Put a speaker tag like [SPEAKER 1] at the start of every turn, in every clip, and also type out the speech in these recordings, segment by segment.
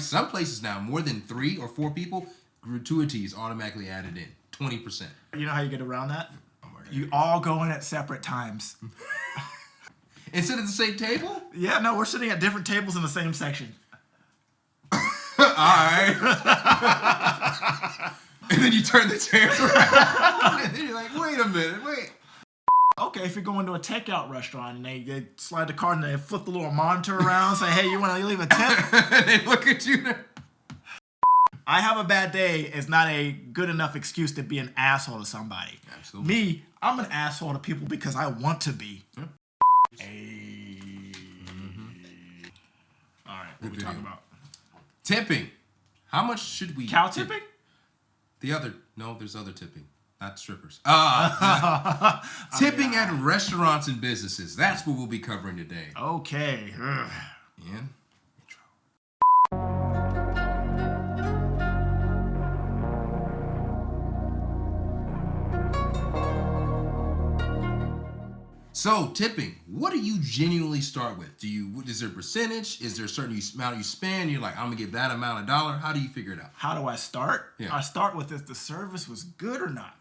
[SPEAKER 1] some places now, more than 3 or 4 people, gratuities automatically added in. 20%.
[SPEAKER 2] You know how you get around that?
[SPEAKER 1] Oh my God.
[SPEAKER 2] You all go in at separate times.
[SPEAKER 1] And sit at the same table?
[SPEAKER 2] Yeah, no, we're sitting at different tables in the same section.
[SPEAKER 1] Alright. And then you turn the chairs around. And then you're like, wait a minute, wait.
[SPEAKER 2] Okay, if you're going to a takeout restaurant and they slide the card and they flip the little monitor around, say, hey, you want to leave a tip?
[SPEAKER 1] And they look at you.
[SPEAKER 2] I have a bad day is not a good enough excuse to be an asshole to somebody.
[SPEAKER 1] Absolutely.
[SPEAKER 2] Me, I'm an asshole to people because I want to be.
[SPEAKER 1] Yep.
[SPEAKER 2] Hey. All right, what are we talking about?
[SPEAKER 1] Tipping. How much should we
[SPEAKER 2] Cow
[SPEAKER 1] tip?
[SPEAKER 2] tipping?
[SPEAKER 1] There's other tipping. Not strippers. Tipping at restaurants and businesses. That's what we'll be covering today.
[SPEAKER 2] Okay. Ugh.
[SPEAKER 1] Ian? So, tipping, what do you genuinely start with? Is there a percentage? Is there a certain amount you spend? You're like, I'm going to give that amount of dollar. How do you figure it out?
[SPEAKER 2] How do I start?
[SPEAKER 1] Yeah.
[SPEAKER 2] I start with if the service was good or not.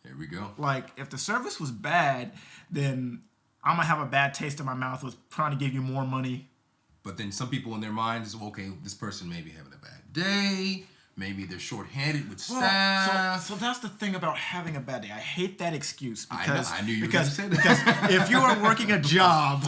[SPEAKER 1] Here we go.
[SPEAKER 2] Like, if the service was bad, then I'm going to have a bad taste in my mouth with trying to give you more money.
[SPEAKER 1] But then some people in their mind is, okay, this person may be having a bad day. Maybe they're shorthanded with staff.
[SPEAKER 2] So that's the thing about having a bad day. I hate that excuse because
[SPEAKER 1] I knew you were going to say that.
[SPEAKER 2] Because if you are working a job,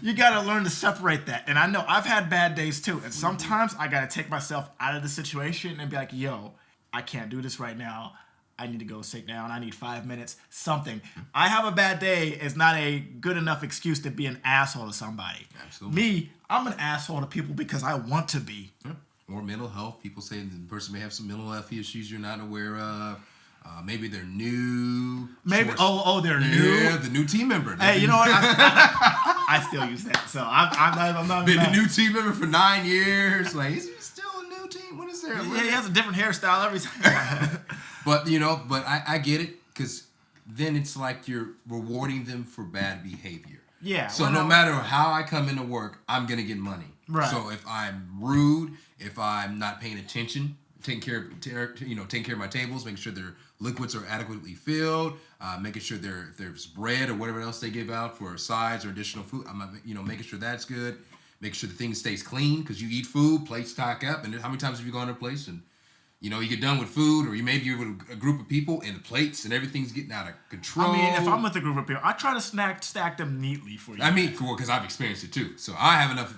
[SPEAKER 2] you got to learn to separate that. And I know I've had bad days too. And sometimes I got to take myself out of the situation and be like, yo, I can't do this right now. I need to go sit down. I need 5 minutes. Something. I have a bad day is not a good enough excuse to be an asshole to somebody.
[SPEAKER 1] Absolutely.
[SPEAKER 2] Me, I'm an asshole to people because I want to be.
[SPEAKER 1] Yeah. Or mental health. People say the person may have some mental health issues you're not aware of. Maybe they're new.
[SPEAKER 2] Maybe they're new.
[SPEAKER 1] Yeah, the new team member.
[SPEAKER 2] Hey, you know what? I still use that. So I'm not
[SPEAKER 1] been a new team member for 9 years. Like, is he still a new team? What is there?
[SPEAKER 2] Yeah, he has a different hairstyle every time.
[SPEAKER 1] But I get it, because then it's like you're rewarding them for bad behavior.
[SPEAKER 2] Yeah.
[SPEAKER 1] So no matter how I come into work, I'm gonna get money.
[SPEAKER 2] Right.
[SPEAKER 1] So if I'm rude, if I'm not paying attention, taking care of my tables, making sure their liquids are adequately filled, making sure there's bread or whatever else they give out for sides or additional food. I'm making sure that's good. Making sure the thing stays clean, because you eat food, plates stack up, and how many times have you gone to a place and you get done with food, or you're with a group of people and the plates and everything's getting out of control.
[SPEAKER 2] I mean, if I'm with a group of people, I try to stack them neatly for you.
[SPEAKER 1] I mean, cool, because I've experienced it too, so I have enough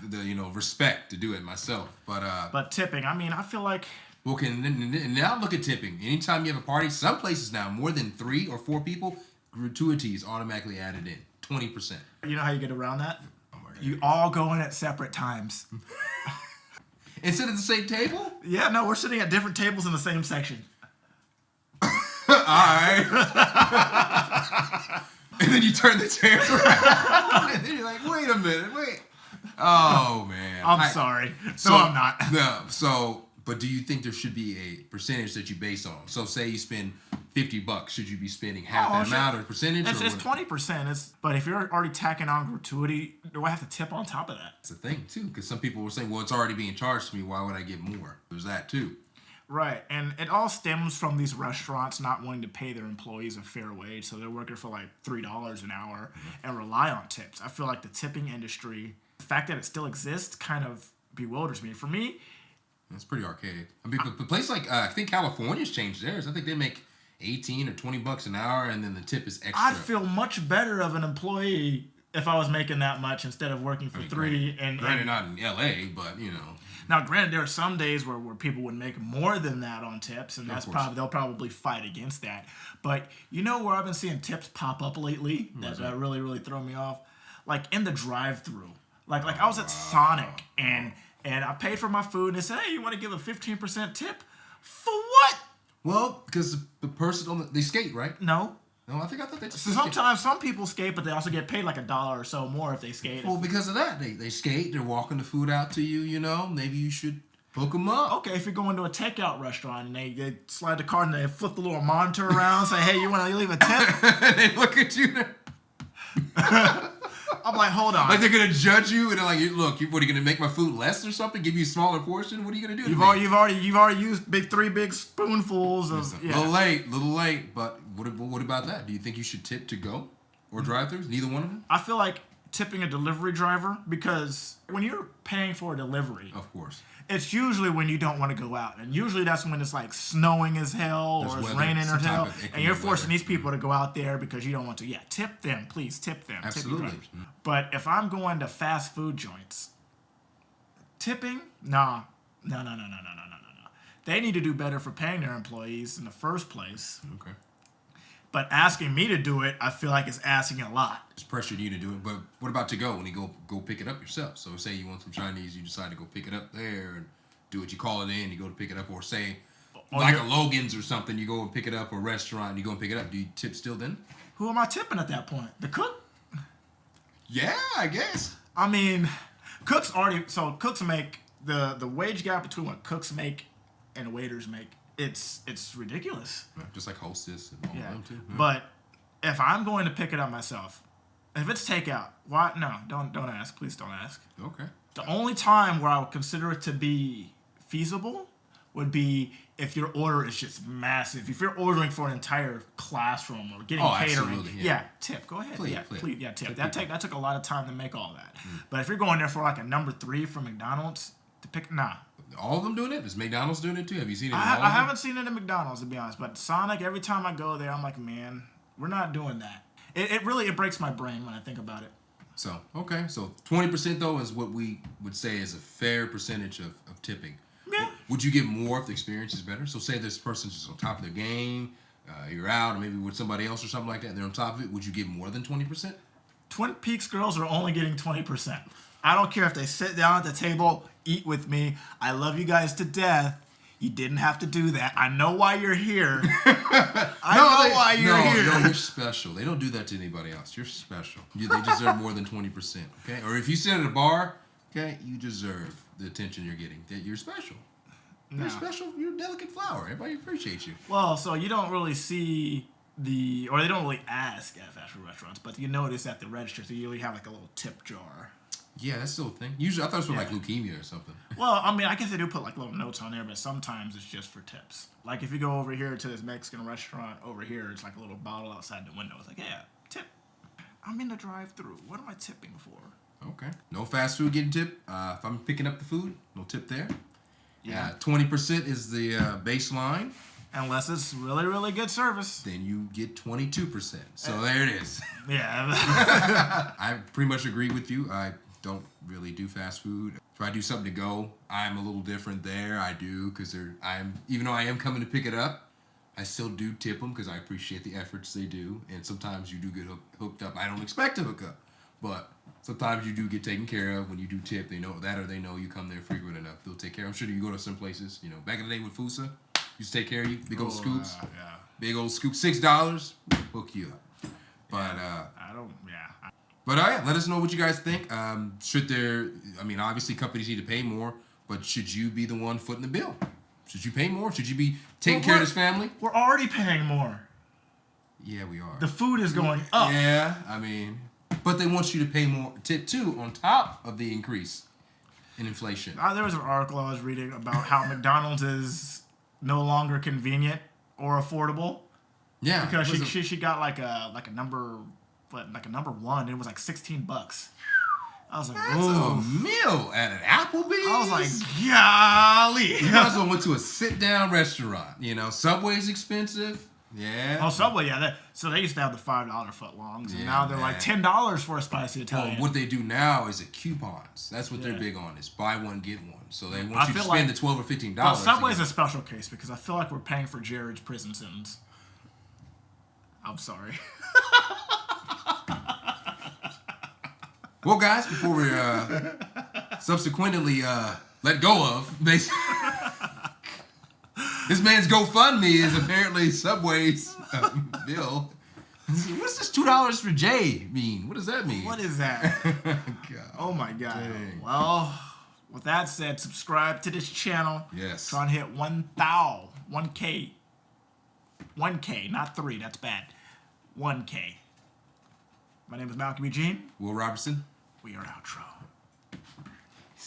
[SPEAKER 1] respect to do it myself. But
[SPEAKER 2] tipping, I mean, I feel like.
[SPEAKER 1] Well, now look at tipping. Anytime you have a party, some places now, more than 3 or 4 people, gratuities automatically added in. 20%.
[SPEAKER 2] You know how you get around that?
[SPEAKER 1] Oh my God.
[SPEAKER 2] You all go in at separate times.
[SPEAKER 1] And sit at the same table?
[SPEAKER 2] Yeah, no, we're sitting at different tables in the same section.
[SPEAKER 1] Alright. And then you turn the chairs around. And then you're like, wait a minute, wait. Oh, man.
[SPEAKER 2] I'm sorry. No, I'm not.
[SPEAKER 1] No, but do you think there should be a percentage that you base on? So say you spend $50, should you be spending half that amount or percentage?
[SPEAKER 2] It's 20%. But if you're already tacking on gratuity, do I have to tip on top of that?
[SPEAKER 1] That's the thing too, because some people were saying, well, it's already being charged to me, why would I get more? There's that too.
[SPEAKER 2] Right, and it all stems from these restaurants not wanting to pay their employees a fair wage, so they're working for like $3 an hour and rely on tips. I feel like the tipping industry, the fact that it still exists, kind of bewilders me. For me,
[SPEAKER 1] it's pretty archaic. I mean, but place like I think California's changed theirs. I think they make $18 or $20 an hour, and then the tip is extra.
[SPEAKER 2] I'd feel much better of an employee if I was making that much instead of working for $3.
[SPEAKER 1] Granted, not in LA, but
[SPEAKER 2] Now, granted, there are some days where people would make more than that on tips, and they'll probably fight against that. But where I've been seeing tips pop up lately that really, really throw me off? Like in the drive-thru. Like I was at Sonic, and I paid for my food, and they said, hey, you want to give a 15% tip? For what?
[SPEAKER 1] Well, because the person they skate, right?
[SPEAKER 2] No,
[SPEAKER 1] I thought they just
[SPEAKER 2] sometimes some people skate, but they also get paid like $1 or so more if they skate.
[SPEAKER 1] Well, because of that, they skate. They're walking the food out to you. Maybe you should hook them up.
[SPEAKER 2] Okay, if you're going to a takeout restaurant and they slide the card and they flip the little monitor around, say, hey, you want to leave a tip?
[SPEAKER 1] And they look at you.
[SPEAKER 2] I'm like, hold on.
[SPEAKER 1] Like they're gonna judge you and they're like, look, what are you gonna make my food less or something? Give you a smaller portion? What are you gonna do?
[SPEAKER 2] You've already used three big spoonfuls of.
[SPEAKER 1] Little late. But what about that? Do you think you should tip to go or drive-throughs? Neither one of them.
[SPEAKER 2] I feel like tipping a delivery driver, because when you're paying for a delivery,
[SPEAKER 1] of course,
[SPEAKER 2] it's usually when you don't want to go out, and usually that's when it's like snowing as hell or it's raining or hell, and you're forcing these people to go out there because you don't want to. Yeah, tip them, please, tip them.
[SPEAKER 1] Absolutely.
[SPEAKER 2] Tip but if I'm going to fast food joints, tipping, no. They need to do better for paying their employees in the first place.
[SPEAKER 1] Okay.
[SPEAKER 2] But asking me to do it, I feel like it's asking a lot.
[SPEAKER 1] It's pressuring you to do it. But what about to go when you go pick it up yourself? So say you want some Chinese, you decide to go pick it up there and do it. You call it in, you go to pick it up, or say like a Logan's or something, you go and pick it up, or a restaurant, and you go and pick it up. Do you tip still then?
[SPEAKER 2] Who am I tipping at that point? The cook?
[SPEAKER 1] Yeah, I guess.
[SPEAKER 2] I mean, cooks make the wage gap between what cooks make and waiters make. It's ridiculous.
[SPEAKER 1] Just like Hostess and all of them too. Yeah.
[SPEAKER 2] But if I'm going to pick it up myself, if it's takeout, why? No, don't ask. Please don't ask.
[SPEAKER 1] Okay.
[SPEAKER 2] The only time where I would consider it to be feasible would be if your order is just massive. If you're ordering for an entire classroom or getting catering, tip. Go ahead. Please, tip. That took a lot of time to make all that. But if you're going there for like a number 3 from McDonald's to pick,
[SPEAKER 1] All of them doing it? Is McDonald's doing it too? Have you seen it?
[SPEAKER 2] I haven't seen it at McDonald's, to be honest. But Sonic, every time I go there, I'm like, man, we're not doing that. It really breaks my brain when I think about it.
[SPEAKER 1] So, okay. So 20% though is what we would say is a fair percentage of tipping.
[SPEAKER 2] Yeah.
[SPEAKER 1] Would you get more if the experience is better? So say this person's just on top of their game, you're out, or maybe with somebody else or something like that, and they're on top of it. Would you get more than 20%?
[SPEAKER 2] Twin Peaks girls are only getting 20%. I don't care if they sit down at the table, eat with me. I love you guys to death. You didn't have to do that. I know why you're here. I know why you're here.
[SPEAKER 1] No, you're special. They don't do that to anybody else. You're special. They deserve more than 20%. Okay? Or if you sit at a bar, okay, you deserve the attention you're getting. That you're special. You're special. You're a delicate flower. Everybody appreciates you.
[SPEAKER 2] Well, so you don't really see they don't really ask at fast food restaurants, but you notice at the register, they usually have like a little tip jar.
[SPEAKER 1] Yeah, that's still a thing. Usually, I thought it was for like leukemia or something.
[SPEAKER 2] Well, I mean, I guess they do put like little notes on there, but sometimes it's just for tips. Like if you go over here to this Mexican restaurant over here, it's like a little bottle outside the window. It's like, yeah, tip. I'm in the drive-through. What am I tipping for?
[SPEAKER 1] Okay. No fast food getting tipped. If I'm picking up the food, no tip there. Yeah. 20% is the baseline.
[SPEAKER 2] Unless it's really, really good service.
[SPEAKER 1] Then you get 22%. So there it is.
[SPEAKER 2] Yeah.
[SPEAKER 1] I pretty much agree with you. I don't really do fast food. If I do something to go, I'm a little different there. I do because even though I am coming to pick it up, I still do tip them because I appreciate the efforts they do. And sometimes you do get hooked up. I don't expect to hook up, but sometimes you do get taken care of when you do tip. They know that, or they know you come there frequent enough. They'll take care. I'm sure you go to some places. Back in the day with Fusa, used to take care of you. Big old scoops.
[SPEAKER 2] Yeah.
[SPEAKER 1] Big old scoop. $6. Hook you up. But
[SPEAKER 2] I don't. Yeah.
[SPEAKER 1] But let us know what you guys think. Obviously companies need to pay more, but should you be the one footing the bill? Should you pay more? Should you be taking care of this family?
[SPEAKER 2] We're already paying more.
[SPEAKER 1] Yeah, we are.
[SPEAKER 2] The food is going up.
[SPEAKER 1] Yeah, but they want you to pay more tip too on top of the increase in inflation.
[SPEAKER 2] There was an article I was reading about how McDonald's is no longer convenient or affordable.
[SPEAKER 1] Yeah,
[SPEAKER 2] because she got like a number 1. It was like $16. I was like,
[SPEAKER 1] that's a meal at an Applebee's.
[SPEAKER 2] I was like, golly.
[SPEAKER 1] You might as well went to a sit-down restaurant. Subway's expensive. Yeah.
[SPEAKER 2] Oh, Subway, yeah. So they used to have the $5 footlongs, and now they're like $10 for a spicy Italian.
[SPEAKER 1] Well, what they do now is coupons. That's what they're big on. Is buy one get one. So they want you to spend the $12 or $15.
[SPEAKER 2] Well, Subway's a special case because I feel like we're paying for Jared's prison sentence. I'm sorry.
[SPEAKER 1] Well, guys, before we subsequently let go of, basically, this man's GoFundMe is apparently Subway's bill. What's this $2 for Jay mean? What does that mean?
[SPEAKER 2] What is that? Oh my God. Dang. Well, with that said, subscribe to this channel.
[SPEAKER 1] Yes.
[SPEAKER 2] Trying to hit 1K. 1K, not 3. That's bad. 1K. My name is Malcolm Eugene.
[SPEAKER 1] Will Robertson.
[SPEAKER 2] We are outro.